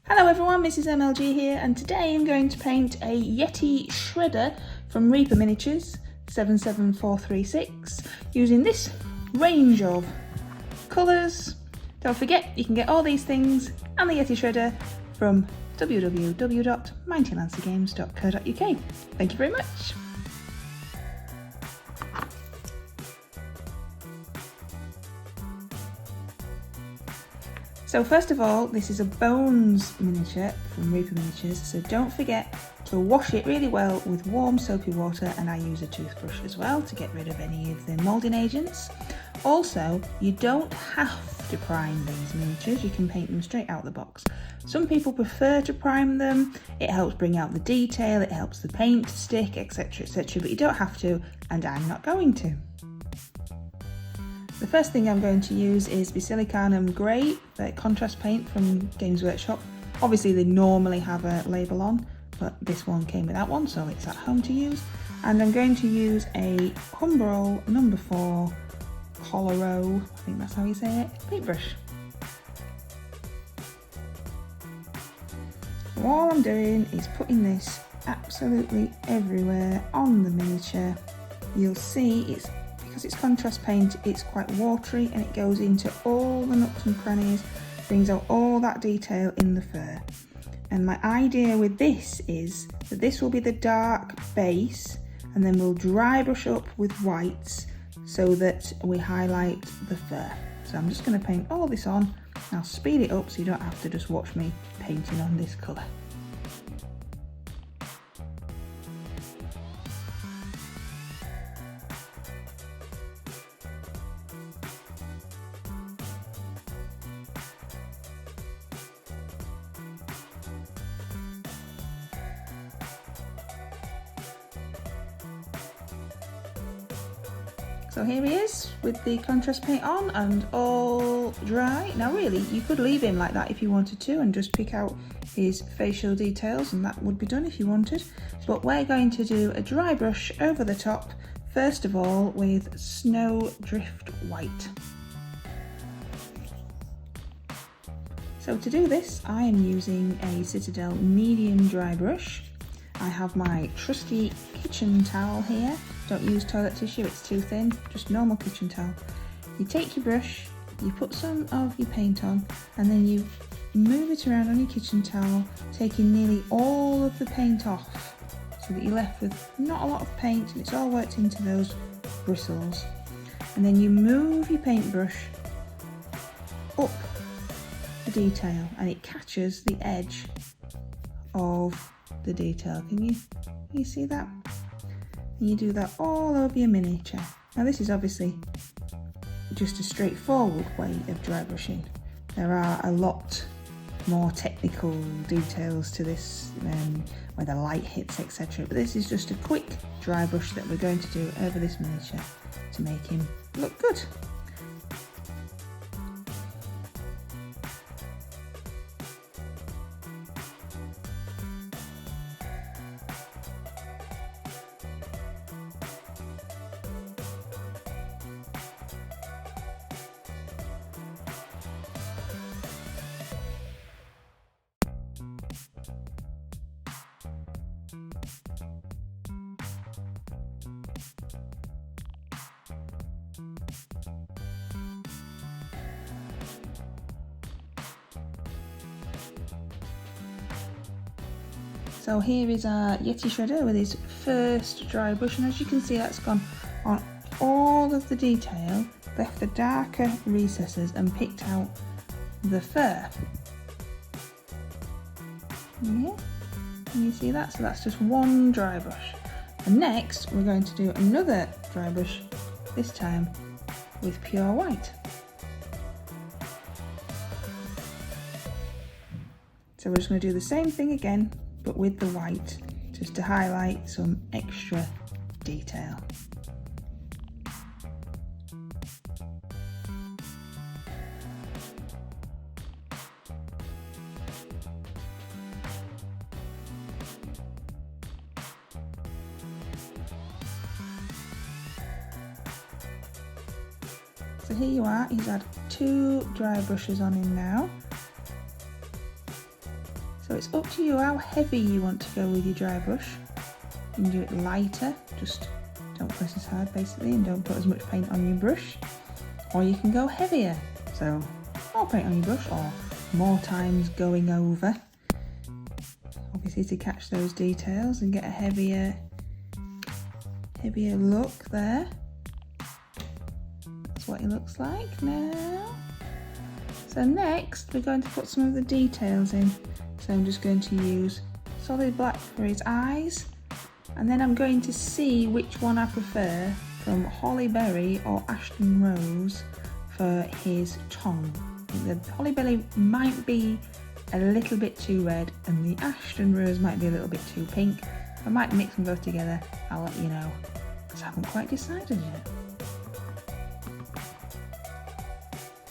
Hello everyone, Mrs. MLG here, and today I'm going to paint a Yeti Shredder from Reaper Miniatures 77436 using this range of colours. Don't forget, you can get all these things and the Yeti Shredder from www.mightylancergames.co.uk. Thank you very much. So first of all, this is a bones miniature from Reaper Miniatures, so don't forget to wash it really well with warm soapy water, and I use a toothbrush as well to get rid of any of the moulding agents. Also, you don't have to prime these miniatures, you can paint them straight out the box. Some people prefer to prime them, it helps bring out the detail, it helps the paint stick, etc, etc, but you don't have to, and I'm not going to. The first thing I'm going to use is Basilicanum Grate, the contrast paint from Games Workshop. Obviously they normally have a label on, but this one came without one, so it's at home to use. And I'm going to use a Humbrol number 4 Coloro, I think that's how you say it, paintbrush. So all I'm doing is putting this absolutely everywhere on the miniature. You'll see because it's contrast paint, it's quite watery and it goes into all the nooks and crannies, brings out all that detail in the fur. And my idea with this is that this will be the dark base, and then we'll dry brush up with whites so that we highlight the fur. So I'm just going to paint all this on. I'll speed it up so you don't have to just watch me painting on this colour. So here he is with the contrast paint on and all dry. Now really, you could leave him like that if you wanted to and just pick out his facial details, and that would be done if you wanted. But we're going to do a dry brush over the top, first of all with Snow Drift White. So to do this, I am using a Citadel medium dry brush. I have my trusty kitchen towel here. Don't use toilet tissue, it's too thin, just normal kitchen towel. You take your brush, you put some of your paint on, and then you move it around on your kitchen towel, taking nearly all of the paint off, so that you're left with not a lot of paint and it's all worked into those bristles. And then you move your paintbrush up the detail and it catches the edge of the detail. Can you see that? And you do that all over your miniature. Now this is obviously just a straightforward way of dry brushing. There are a lot more technical details to this, where the light hits, etc. But this is just a quick dry brush that we're going to do over this miniature to make him look good. So here is our Yeti Shredder with his first dry brush, and as you can see that's gone on all of the detail, left the darker recesses and picked out the fur. Yeah, can you see that? So that's just one dry brush. And next we're going to do another dry brush, this time with pure white. So we're just going to do the same thing again, but with the white, just to highlight some extra detail. So here you are, he's had 2 dry brushes on him now. So it's up to you how heavy you want to go with your dry brush. You can do it lighter, just don't press as hard basically, and don't put as much paint on your brush. Or you can go heavier, so more paint on your brush, or more times going over. Obviously to catch those details and get a heavier look there. That's what it looks like now. So next we're going to put some of the details in. So I'm just going to use solid black for his eyes, and then I'm going to see which one I prefer from Holly Berry or Ashton Rose for his tongue. The Holly Berry might be a little bit too red and the Ashton Rose might be a little bit too pink. I might mix them both together, I'll let you know, because I haven't quite decided yet.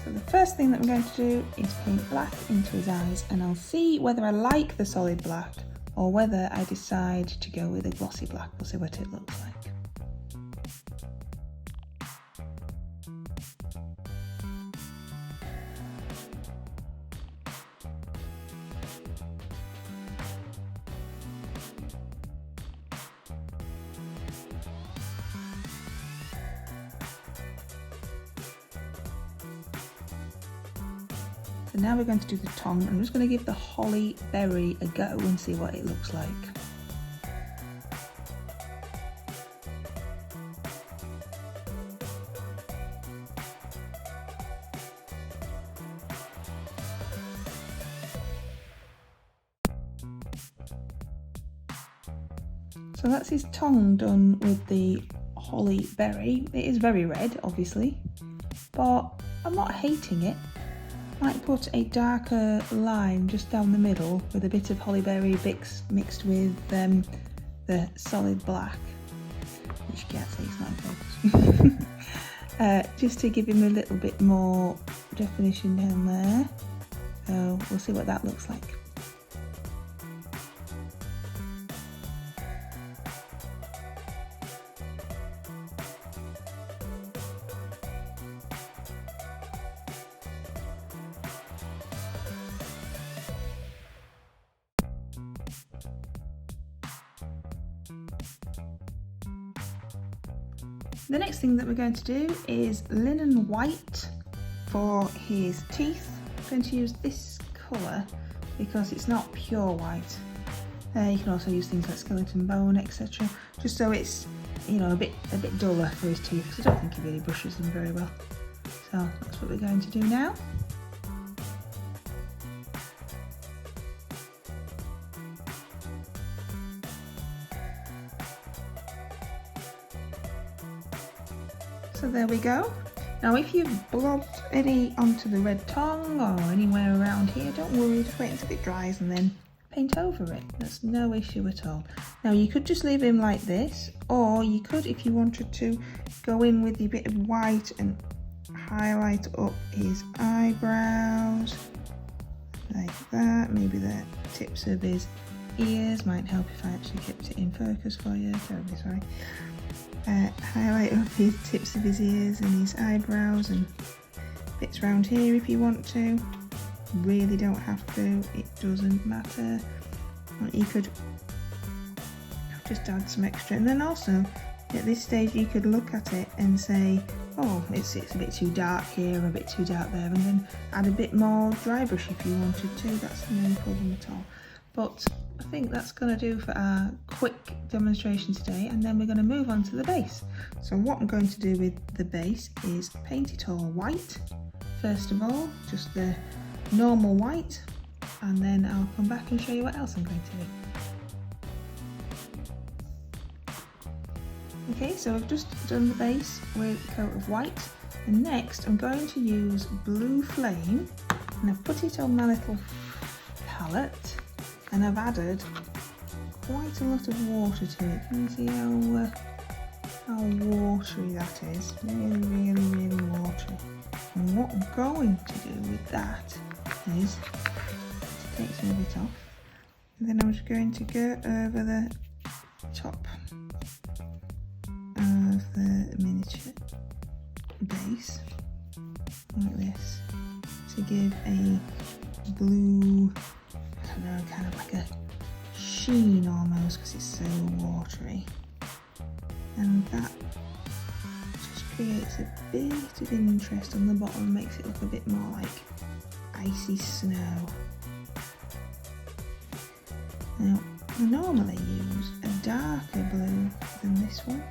So the first thing that I'm going to do is paint black into his eyes, and I'll see whether I like the solid black or whether I decide to go with a glossy black. We'll see what it looks like. So now we're going to do the tongue. I'm just going to give the Holly Berry a go and see what it looks like. So that's his tongue done with the Holly Berry. It is very red, obviously, but I'm not hating it. Might put a darker line just down the middle with a bit of Holly Berry mixed with the solid black, which you can't see, it's not in focus. Just to give him a little bit more definition down there. So we'll see what that looks like. The next thing that we're going to do is linen white for his teeth. I'm going to use this colour because it's not pure white. You can also use things like skeleton bone, etc. Just so it's, you know, a bit duller for his teeth, because I don't think he really brushes them very well. So that's what we're going to do now. So there we go. Now if you've blobbed any onto the red tongue or anywhere around here, don't worry, just wait until it dries and then paint over it. That's no issue at all. Now you could just leave him like this, or you could, if you wanted to, go in with a bit of white and highlight up his eyebrows like that. Maybe the tips of his ears might help if I actually kept it in focus for you. Terribly sorry. Highlight up his tips of his ears and his eyebrows and bits around here if you want to. Really don't have to, it doesn't matter. You could just add some extra, and then also at this stage you could look at it and say, oh, it's a bit too dark here or a bit too dark there, and then add a bit more dry brush if you wanted to. That's no problem at all. But I think that's going to do for our quick demonstration today, and then we're going to move on to the base. So what I'm going to do with the base is paint it all white first of all, just the normal white, and then I'll come back and show you what else I'm going to do. Okay, so I've just done the base with a coat of white, and next I'm going to use Blue Flame, and I've put it on my little palette, and I've added quite a lot of water to it. Can you see how watery that is? Really watery. And what I'm going to do with that is to take some of it off, and then I'm just going to go over the top of the miniature base like this to give a blue, I don't know, kind of sheen almost because it's so watery. And that just creates a bit of interest on the bottom and makes it look a bit more like icy snow. Now, I normally use a darker blue than this one.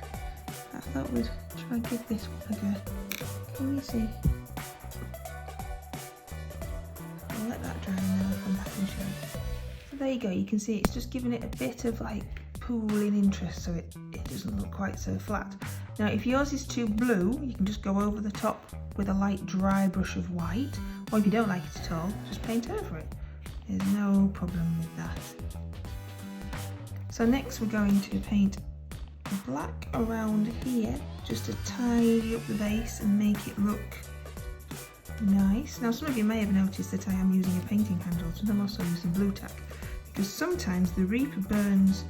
I thought we'd try and give this one a go. Can you see? I'll let that dry and then I'll come back and show you. So there you go, you can see it's just giving it a bit of like pooling interest so it doesn't look quite so flat. Now if yours is too blue, you can just go over the top with a light dry brush of white, or if you don't like it at all, just paint over it. There's no problem with that. So next we're going to paint black around here just to tidy up the base and make it look nice. Now some of you may have noticed that I am using a painting handle, and I'm also using blue tack because sometimes the Reaper Burns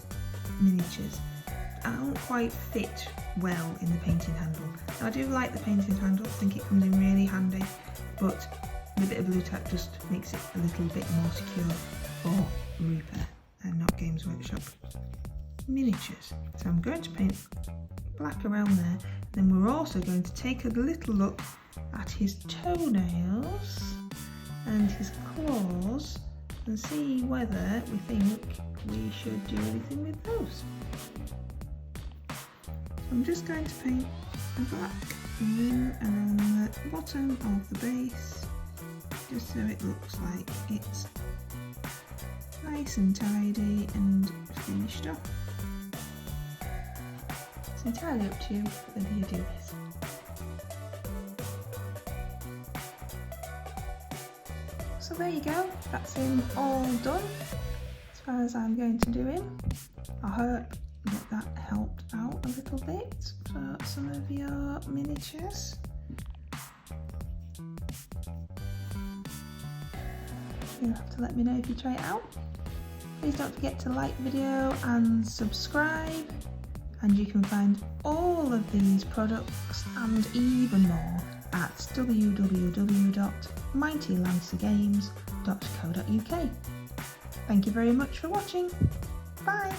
miniatures don't quite fit well in the painting handle. Now I do like the painting handle, I think it comes in really handy, but a bit of blue tack just makes it a little bit more secure for Reaper and not Games Workshop miniatures. So I'm going to paint black around there, then we're also going to take a little look at his toenails and his claws and see whether we think we should do anything with those. So I'm just going to paint a black rim around the bottom of the base just so it looks like it's nice and tidy and finished off. It's entirely up to you whether you do this. So there you go, that's him all done as far as I'm going to do him. I hope that helped out a little bit for some of your miniatures. You'll have to let me know if you try it out. Please don't forget to like the video and subscribe, and you can find all of these products and even more at www.mightylancergames.co.uk. Thank you very much for watching. Bye!